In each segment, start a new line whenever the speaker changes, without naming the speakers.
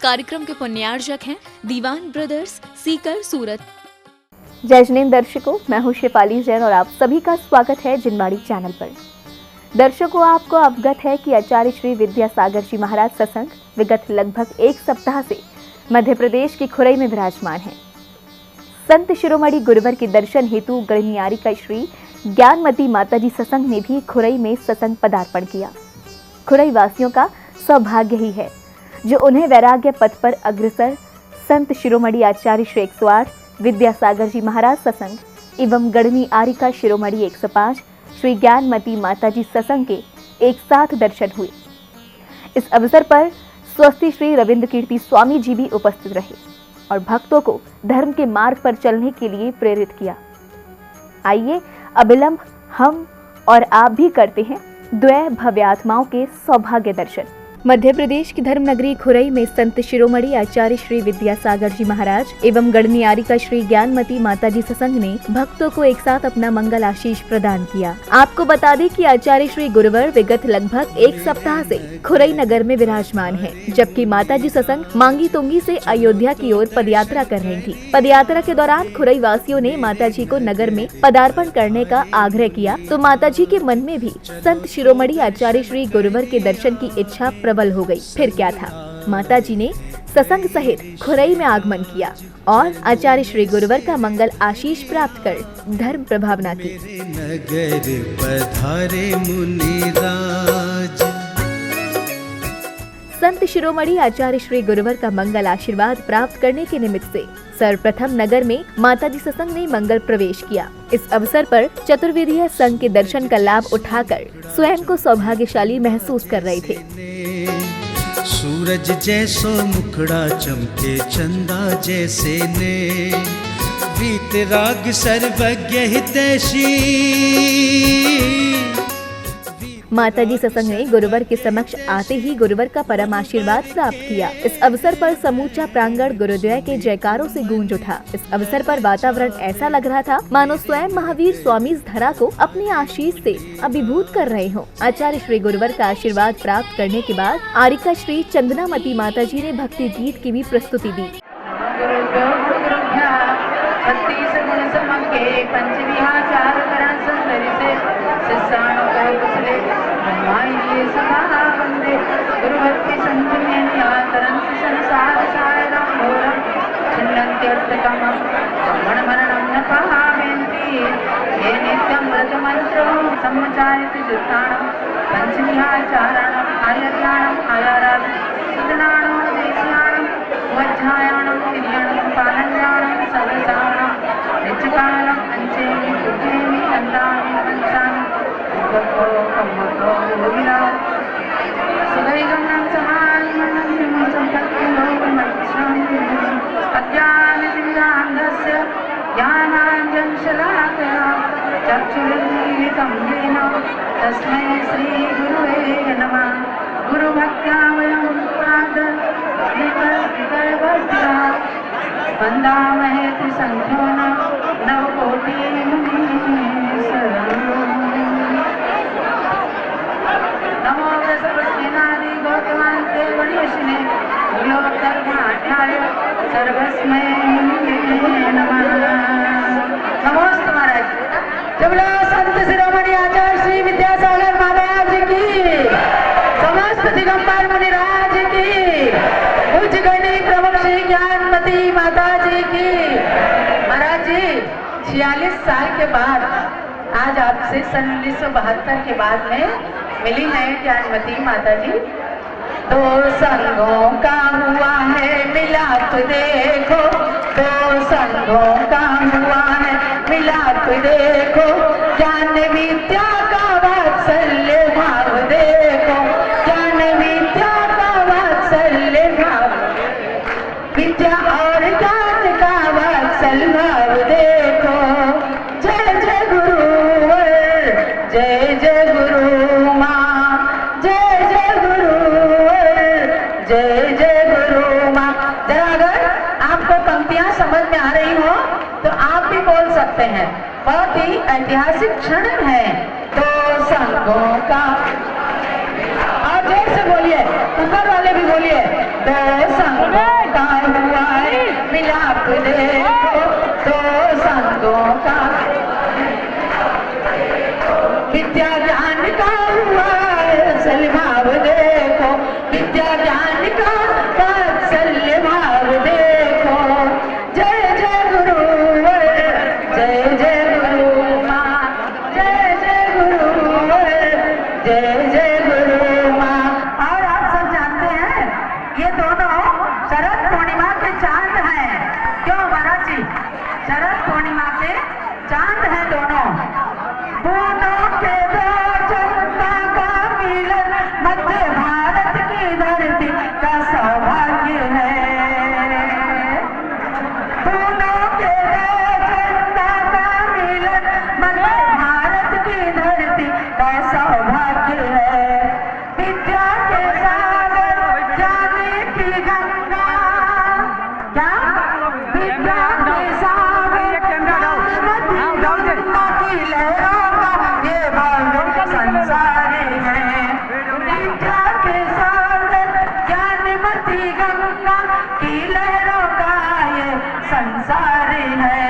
कार्यक्रम के पुण्यार्जक हैं दीवान ब्रदर्स, सीकर, सूरत।
जय जिनेंद्र दर्शकों, मैं हूं शेफाली जैन और आप सभी का स्वागत है जिनवाड़ी चैनल पर। दर्शकों, आपको अवगत है कि आचार्य श्री विद्यासागर जी महाराज सत्संग विगत लगभग एक सप्ताह से मध्य प्रदेश की खुरई में विराजमान है। संत शिरोमणि गुरुवर के दर्शन हेतु गढ़नियारी का श्री ज्ञानमती माताजी सत्संग ने भी खुरई में सत्संग पदार्पण किया। खुरई वासियों का सौभाग्य ही है जो उन्हें वैराग्य पथ पर अग्रसर संत शिरोमणि आचार्य श्री 108 विद्यासागर जी महाराज सत्संग एवं गढ़नी आरिका शिरोमणि 105 श्री ज्ञानमती माताजी सत्संग के एक साथ दर्शन हुए। इस अवसर पर स्वस्ति श्री रविंद्र कीर्ति स्वामी जी भी उपस्थित रहे और भक्तों को धर्म के मार्ग पर चलने के लिए प्रेरित किया। आइए अविलंब हम और आप भी करते हैं द्वै भव्यात्माओं के सौभाग्य दर्शन। मध्य प्रदेश की धर्म नगरी खुरई में संत शिरोमणि आचार्य श्री विद्यासागर जी महाराज एवं गढ़नियारी का श्री ज्ञानमती माताजी सत्संग ने भक्तों को एक साथ अपना मंगल आशीष प्रदान किया। आपको बता दें कि आचार्य श्री गुरुवर विगत लगभग एक सप्ताह से खुरई नगर में विराजमान है, जबकि माताजी सत्संग मांगी तुंगी से अयोध्या की ओर पदयात्रा कर रही थी। पदयात्रा के दौरान खुरई वासियों ने माताजी को नगर में पदार्पण करने का आग्रह किया तो माताजी के मन में भी संत शिरोमणि आचार्य श्री गुरुवर के दर्शन की इच्छा प्रबल हो गई। फिर क्या था, माताजी ने सत्संग सहित खुरई में आगमन किया और आचार्य श्री गुरुवर का मंगल आशीष प्राप्त कर धर्म प्रभावना की।
नगर पधारे मुनिराज।
संत शिरोमणि आचार्य श्री गुरुवर का मंगल आशीर्वाद प्राप्त करने के निमित्त से सर्वप्रथम नगर में माताजी सत्संग ने मंगल प्रवेश किया। इस अवसर पर चतुर्वेदीय संघ के दर्शन का लाभ उठाकर स्वयं को सौभाग्यशाली महसूस कर रहे थे।
सूरज जैसो मुखड़ा चमके चंदा जैसे ने, वीतराग सर्वज्ञ हितैषी।
माताजी सत्संग ने गुरुवर के समक्ष आते ही गुरुवर का परम आशीर्वाद प्राप्त किया। इस अवसर पर समूचा प्रांगण गुरुद्वय के जयकारों से गूंज उठा। इस अवसर पर वातावरण ऐसा लग रहा था मानो स्वयं महावीर स्वामी इस धरा को अपने आशीष से अभिभूत कर रहे हों। आचार्य श्री गुरुवर का आशीर्वाद प्राप्त करने के बाद आरिका श्री चंदनामती माताजी ने भक्ति गीत की भी प्रस्तुति दी।
तस्मै श्री गुरुवे नमः। गुरु भक्त्या वयं वन्दामहे त्रिसंख्यो नवकोटि नमो बृहस्पतिनादि गौतमान्ते वणियशिने लोकधर्माढ्याय सर्वस्मै नमः। नमोस्तु महाराज। जब बोलो संत शिरोमणि आचार्य श्री विद्यासागर महाराज की, समस्त दिगंबर मुनिराज की, उच्च गणी प्रमुख श्री ज्ञानमती माता जी की। महाराज जी 46 साल के बाद आज आपसे सन 1972 के बाद में मिली है ज्ञानमती माता जी। दो संघों का हुआ है मिलाप देखो, दो संघों का हुआ है मिलाप देखो, ज्ञान विद्या का वात्सल्य भाव देखो, ज्ञान विद्या का वात्सल्य भाव, विद्या और ज्ञान का वात्सल्य भाव देखो। जय जय गुरुवर, जय जय गुरु माँ, जय जय गुरुवर, जय जय गुरु माँ। जरा अगर आपको पंक्तियां समझ में आ रही हो तो आप भी बोल सकते हैं। बहुत ही ऐतिहासिक क्षण है। दो संघों का, और जोर से बोलिए, ऊपर वाले भी बोलिए। दो संघों मिलाप देखो तो संतों का, विद्या ज्ञान का हुआ असल भाव देखो, विद्या ज्ञान का वात्सल्य भाव देखो। जय जय गुरुवर, जय जय गुरु माँ, जय जय गुरुवर, जय जय गुरु माँ। और आप सब जानते हैं ये दोनों शरद पूर्णिमा के चांद हैं। क्यों महाराज जी? शरद पूर्णिमा के चांद हैं दोनों। दोनों के दो जनता का मिलन मध्य भारत की धरती का सौभाग्य है। दोनों के दो जनता का मिलन मध्य भारत की धरती का सौभाग्य है। विद्या के सागर जाने की गंगा, क्या विद्या के सागर गंगा की लहरों ये भाव संसारी है। विद्या के सागर ज्ञानमती गंगा की लहरों का ये संसारी है।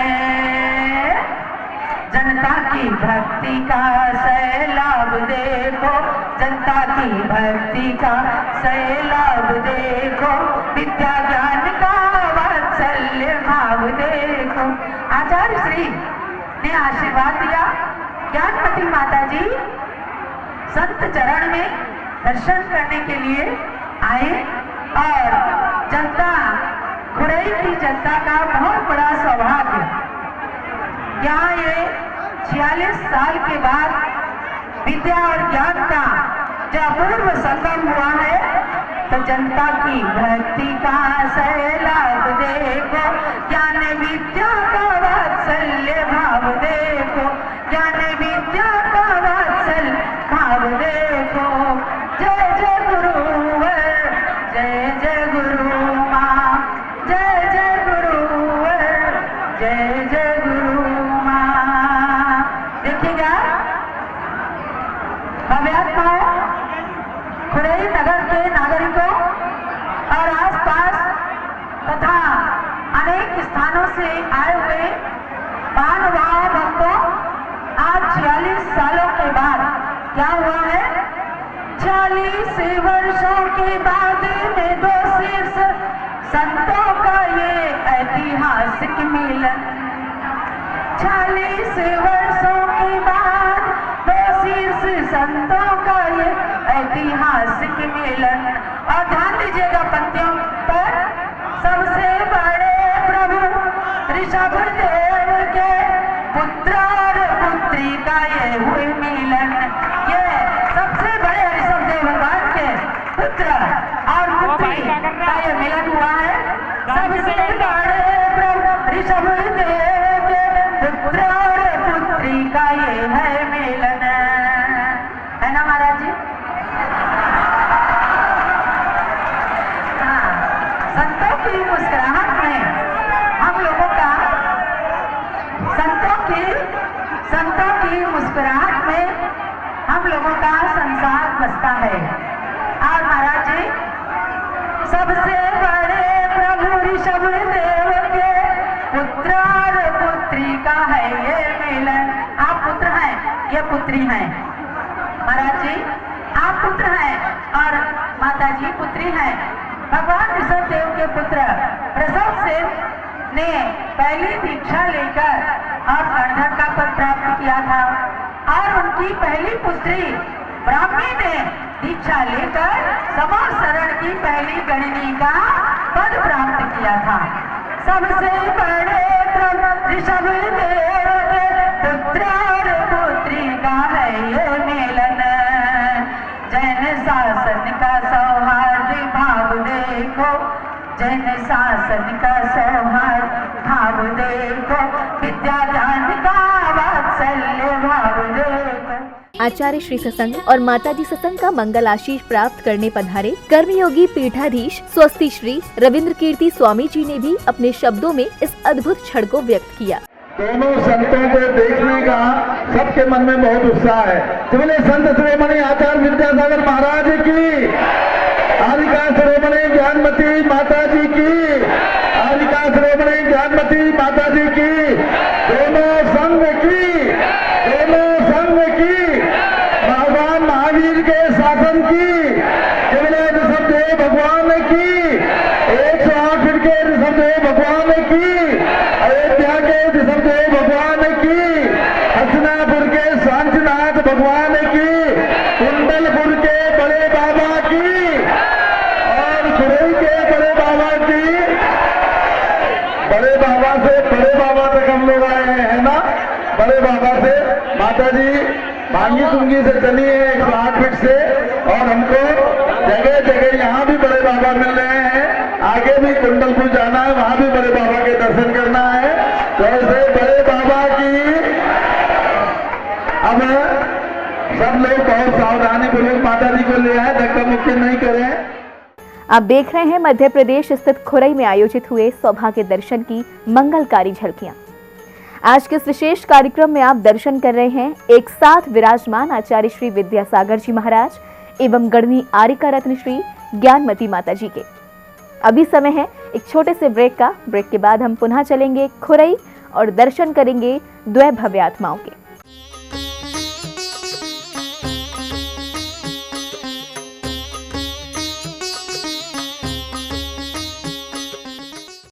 जनता की भक्ति का सैलाब देखो, जनता की भक्ति का सैलाब देखो, विद्या ज्ञान का वात्सल्य भाव देखो। आचार्य श्री ने आशीर्वाद दिया। ज्ञानमती माता जी संत चरण में दर्शन करने के लिए आए और जनता, खुरई की जनता का बहुत बड़ा सौभाग्य। यहाँ ये 46 साल के बाद विद्या और ज्ञान का जो अपूर्व संगम हुआ है, तो जनता की भक्ति का सैलाब देखो, ज्ञान विद्या का वात्सल्य भाव देखो, ज्ञान विद्या का वात्सल्य भाव देखो। जय जय गुरुवर, जय जय गुरु माँ, जय जय गुरुवर, जय जय गुरु माँ। देखिएगा भव्यात्माओं, खुरई नगर के नागरिकों और आसपास तथा अनेक स्थानों से आए हुए महानुभाव भक्तों, आज 46 सालों के बाद क्या हुआ है? 40 वर्षों के बाद में दो शीर्ष संतों का ये ऐतिहासिक मिलन। 40 वर्षों के बाद दो शीर्ष संतों का ये ऐतिहासिक मिलन। और ध्यान दीजिएगा पंक्तियों पर, सबसे बड़े प्रभु ऋषभ देव के पुत्र और पुत्री का ये हुए मिलन। ये सबसे बड़े ऋषभ देव भगवान के पुत्र और पुत्री का ये मिलन हुआ है। सबसे बड़े प्रभु ऋषभ देव के पुत्र और पुत्री का ये है मिलन, है ना महाराज जी? हाँ, संतों की मुस्कुराहट में हम लोगों का, संतों की मुस्कुराहट में हम लोगों का संसार बसता है। और महाराज जी, सबसे बड़े प्रभु ऋषभ देव के पुत्र और पुत्री का है ये मिलन। आप पुत्र हैं, ये पुत्री हैं। महाराज जी आप पुत्र हैं और माता जी पुत्री हैं। भगवान ऋषभ देव के पुत्र ऋषभ सेन ने पहली दीक्षा लेकर और गणधर का पद प्राप्त किया था और उनकी पहली पुत्री ब्राह्मी ने दीक्षा लेकर समर शरण की पहली गणनी का पद प्राप्त किया था। सबसे बड़े प्रभु ऋषभ देव के पुत्र और पुत्री का है ये मिलन। जैन शासन का सौहार्द भाव देखो, जैन शासन का सौहार्द भाव देखो, विद्या ज्ञान का वात्सल्य भाव देखो।
आचार्य श्री सत्संग और माताजी सत्संग का मंगल आशीष प्राप्त करने पधारे कर्मयोगी पीठाधीश स्वस्ति श्री रविंद्र कीर्ति स्वामी जी ने भी अपने शब्दों में इस अद्भुत क्षण को व्यक्त किया।
दोनों संतों को देखने का सबके मन में बहुत उत्साह है। बोले संत शिरोमणि आचार्य विद्यासागर महाराज की, आदिका शिरोमणि ज्ञानमती माता जी की, आदिका शिरोमणि भगवान की, अयोध्या के ऋषभदेव भगवान की, हसनापुर के सांचनाथ भगवान की, कुंडलपुर के बड़े बाबा की और खुरई के बड़े बाबा की। बड़े बाबा से बड़े बाबा तक हम लोग आए हैं ना। बड़े बाबा से माता जी भांगी तुंगी से चली है 108 फीट से, और हमको जगह जगह यहाँ भी बड़े बाबा मिल रहे हैं। आगे भी कुंडलपुर जाना है, वहां भी बड़े बाबा के दर्शन करना है। तो ऐसे बड़े बाबा की अब सब लोग बहुत सावधानी पूर्वक माता जी को ले आए, धक्का मुक्की नहीं करें।
आप देख रहे हैं मध्य प्रदेश स्थित खुरई में आयोजित हुए सौभाग्य दर्शन की मंगलकारी झलकियां। आज के इस विशेष कार्यक्रम में आप दर्शन कर रहे हैं एक साथ विराजमान आचार्य श्री विद्यासागर जी महाराज एवं गणनी आर्यका रत्न श्री ज्ञानमती माता जी के। अभी समय है एक छोटे से ब्रेक का। ब्रेक के बाद हम पुनः चलेंगे खुरई और दर्शन करेंगे द्वै भव्य आत्माओं के।